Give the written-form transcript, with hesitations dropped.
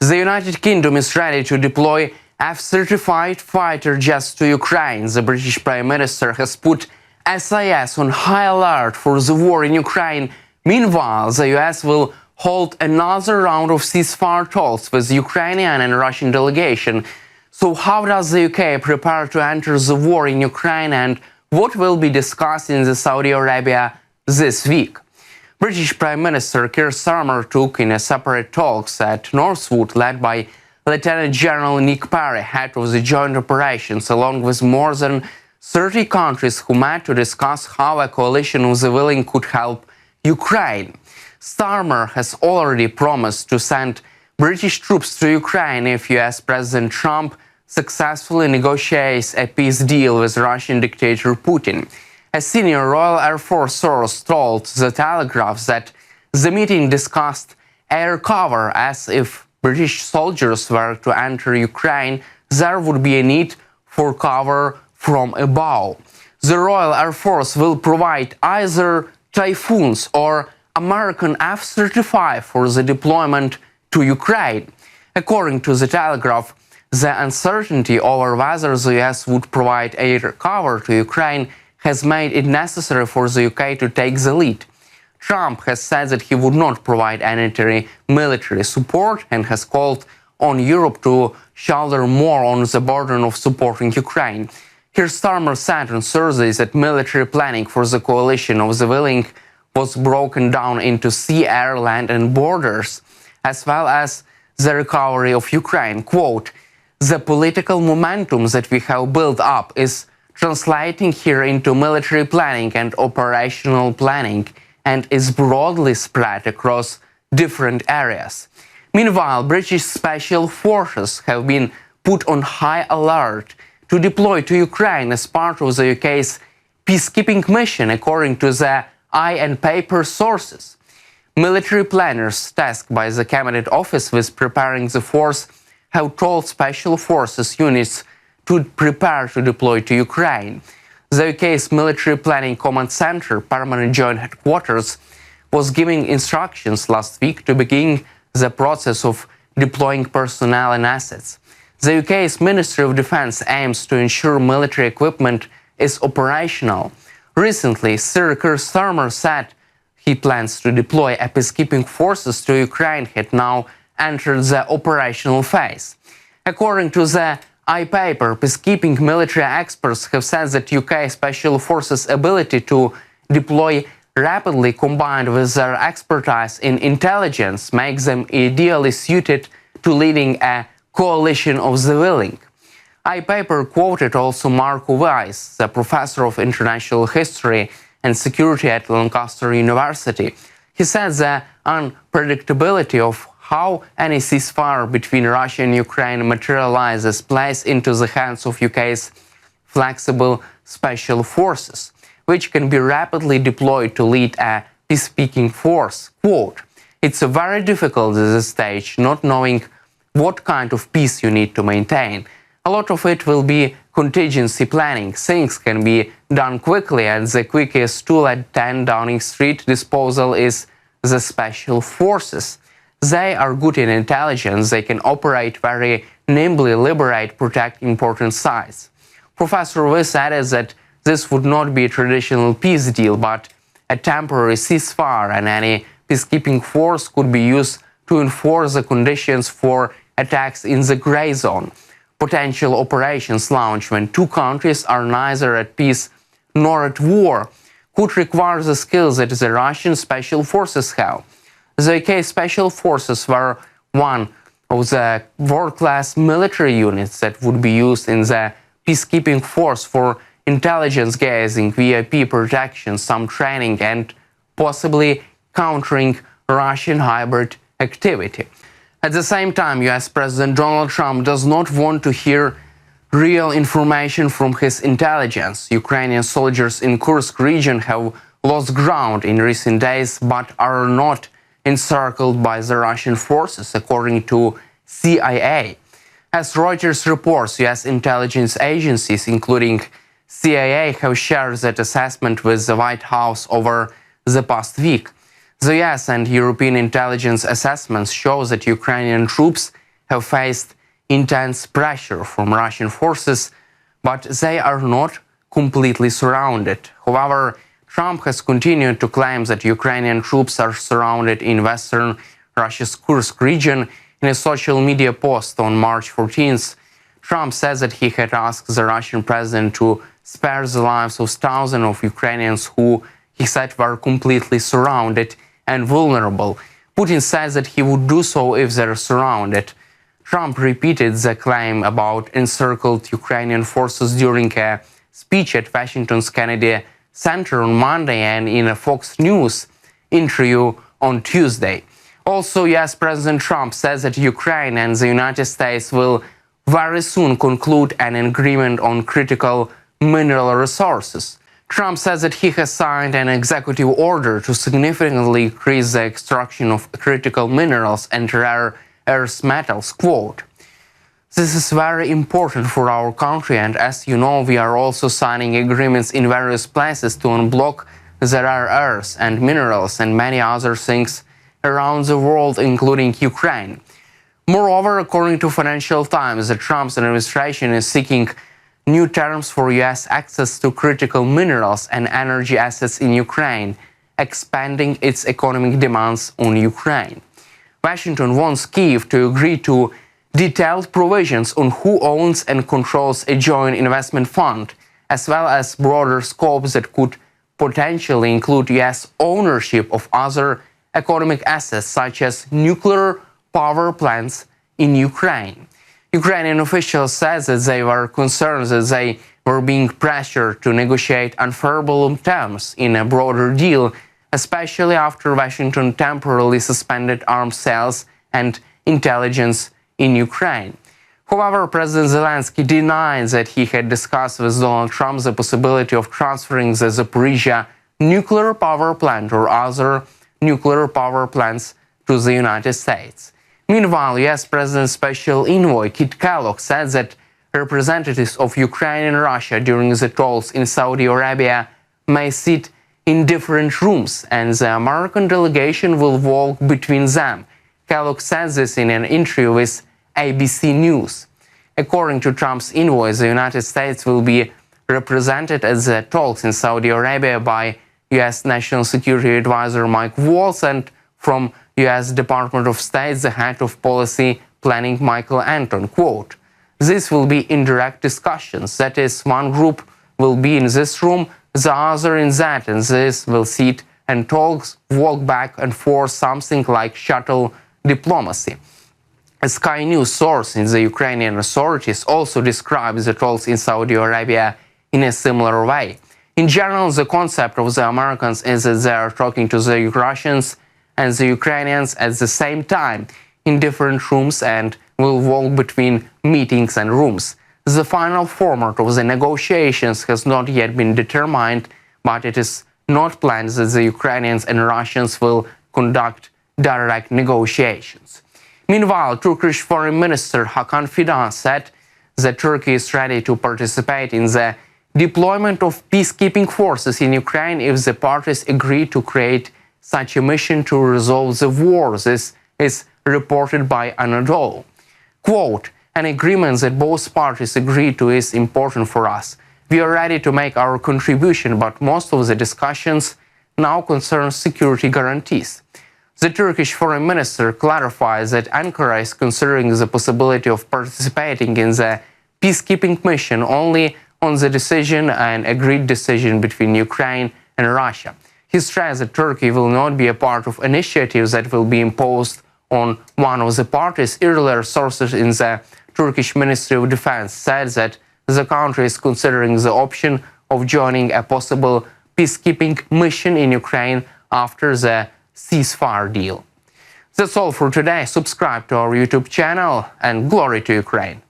The United Kingdom is ready to deploy F-35 fighter jets to Ukraine. The British Prime Minister has put SIS on high alert for the war in Ukraine. Meanwhile, the US will hold another round of ceasefire talks with Ukrainian and Russian delegation. So how does the UK prepare to enter the war in Ukraine, and what will be discussed in Saudi Arabia this week? British Prime Minister Keir Starmer took in a separate talks at Northwood, led by Lieutenant General Nick Perry, head of the joint operations, along with more than 30 countries who met to discuss how a coalition of the willing could help Ukraine. Starmer has already promised to send British troops to Ukraine if US President Trump successfully negotiates a peace deal with Russian dictator Putin. A senior Royal Air Force source told The Telegraph that the meeting discussed air cover, as if British soldiers were to enter Ukraine, there would be a need for cover from above. The Royal Air Force will provide either Typhoons or American F-35 for the deployment to Ukraine. According to The Telegraph, the uncertainty over whether the US would provide air cover to Ukraine has made it necessary for the UK to take the lead. Trump has said that he would not provide any military support and has called on Europe to shoulder more on the burden of supporting Ukraine. Keir Starmer said on Thursday that military planning for the coalition of the willing was broken down into sea, air, land and borders, as well as the recovery of Ukraine. Quote, "The political momentum that we have built up is translating here into military planning and operational planning and is broadly spread across different areas." Meanwhile, British special forces have been put on high alert to deploy to Ukraine as part of the UK's peacekeeping mission, according to the eye and paper sources. Military planners tasked by the Cabinet Office with preparing the force have told special forces units to prepare to deploy to Ukraine. The UK's Military Planning Command Centre, Permanent Joint Headquarters, was giving instructions last week to begin the process of deploying personnel and assets. The UK's Ministry of Defence aims to ensure military equipment is operational. Recently, Sir Keir Starmer said he plans to deploy peacekeeping forces to Ukraine had now entered the operational phase. According to the paper, peacekeeping military experts have said that UK Special Forces' ability to deploy rapidly, combined with their expertise in intelligence, makes them ideally suited to leading a coalition of the willing. paper quoted also Marco Weiss, the professor of international history and security at Lancaster University. He said the unpredictability of how any ceasefire between Russia and Ukraine materializes plays into the hands of UK's flexible special forces, which can be rapidly deployed to lead a peacekeeping force. Quote, "It's very difficult at this stage, not knowing what kind of peace you need to maintain. A lot of it will be contingency planning. Things can be done quickly, and the quickest tool at 10 Downing Street disposal is the special forces. They are good in intelligence. They can operate very nimbly, liberate, protect important sites." Professor Weiss added that this would not be a traditional peace deal, but a temporary ceasefire, and any peacekeeping force could be used to enforce the conditions for attacks in the gray zone. Potential operations launched when two countries are neither at peace nor at war could require the skills that the Russian special forces have. The UK special forces were one of the world-class military units that would be used in the peacekeeping force for intelligence gathering, VIP protection, some training, and possibly countering Russian hybrid activity. At the same time, US President Donald Trump does not want to hear real information from his intelligence. Ukrainian soldiers in Kursk region have lost ground in recent days, but are not encircled by the Russian forces, according to CIA. As Reuters reports, US intelligence agencies, including CIA, have shared that assessment with the White House over the past week. The US and European intelligence assessments show that Ukrainian troops have faced intense pressure from Russian forces, but they are not completely surrounded. However, Trump has continued to claim that Ukrainian troops are surrounded in western Russia's Kursk region. In a social media post on March 14th, Trump says that he had asked the Russian president to spare the lives of thousands of Ukrainians who, he said, were completely surrounded and vulnerable. Putin says that he would do so if they're surrounded. Trump repeated the claim about encircled Ukrainian forces during a speech at Washington's Kennedy Center on Monday and in a Fox News interview on Tuesday. Also, US President Trump says that Ukraine and the United States will very soon conclude an agreement on critical mineral resources. Trump says that he has signed an executive order to significantly increase the extraction of critical minerals and rare earth metals. Quote, "This is very important for our country, and as you know, we are also signing agreements in various places to unblock the rare earths and minerals and many other things around the world, including Ukraine." Moreover, according to Financial Times, the Trump administration is seeking new terms for U.S. access to critical minerals and energy assets in Ukraine, expanding its economic demands on Ukraine. Washington wants Kyiv to agree to detailed provisions on who owns and controls a joint investment fund, as well as broader scopes that could potentially include U.S. ownership of other economic assets such as nuclear power plants in Ukraine. Ukrainian officials said that they were concerned that they were being pressured to negotiate unfavorable terms in a broader deal, especially after Washington temporarily suspended arms sales and intelligence in Ukraine. However, President Zelensky denied that he had discussed with Donald Trump the possibility of transferring the Zaporizhzhia nuclear power plant or other nuclear power plants to the United States. Meanwhile, U.S. President Special Envoy Kit Kellogg said that representatives of Ukraine and Russia during the talks in Saudi Arabia may sit in different rooms, and the American delegation will walk between them. Kellogg said this in an interview with ABC News. According to Trump's envoy, the United States will be represented at the talks in Saudi Arabia by U.S. National Security Advisor Mike Waltz and from U.S. Department of State, the head of policy planning Michael Anton. Quote, "This will be indirect discussions. That is, one group will be in this room, the other in that, and this will sit and talk, walk back and forth, something like shuttle diplomacy." A Sky News source in the Ukrainian authorities also describes the talks in Saudi Arabia in a similar way. In general, the concept of the Americans is that they are talking to the Russians and the Ukrainians at the same time in different rooms and will walk between meetings and rooms. The final format of the negotiations has not yet been determined, but it is not planned that the Ukrainians and Russians will conduct direct negotiations. Meanwhile, Turkish Foreign Minister Hakan Fidan said that Turkey is ready to participate in the deployment of peacekeeping forces in Ukraine if the parties agree to create such a mission to resolve the war. This is reported by Anadolu. Quote, "An agreement that both parties agree to is important for us. We are ready to make our contribution, but most of the discussions now concern security guarantees." The Turkish foreign minister clarifies that Ankara is considering the possibility of participating in the peacekeeping mission only on the decision and agreed decision between Ukraine and Russia. He stressed that Turkey will not be a part of initiatives that will be imposed on one of the parties. Earlier sources in the Turkish Ministry of Defense said that the country is considering the option of joining a possible peacekeeping mission in Ukraine after the ceasefire deal. That's all for today. Subscribe to our YouTube channel and glory to Ukraine.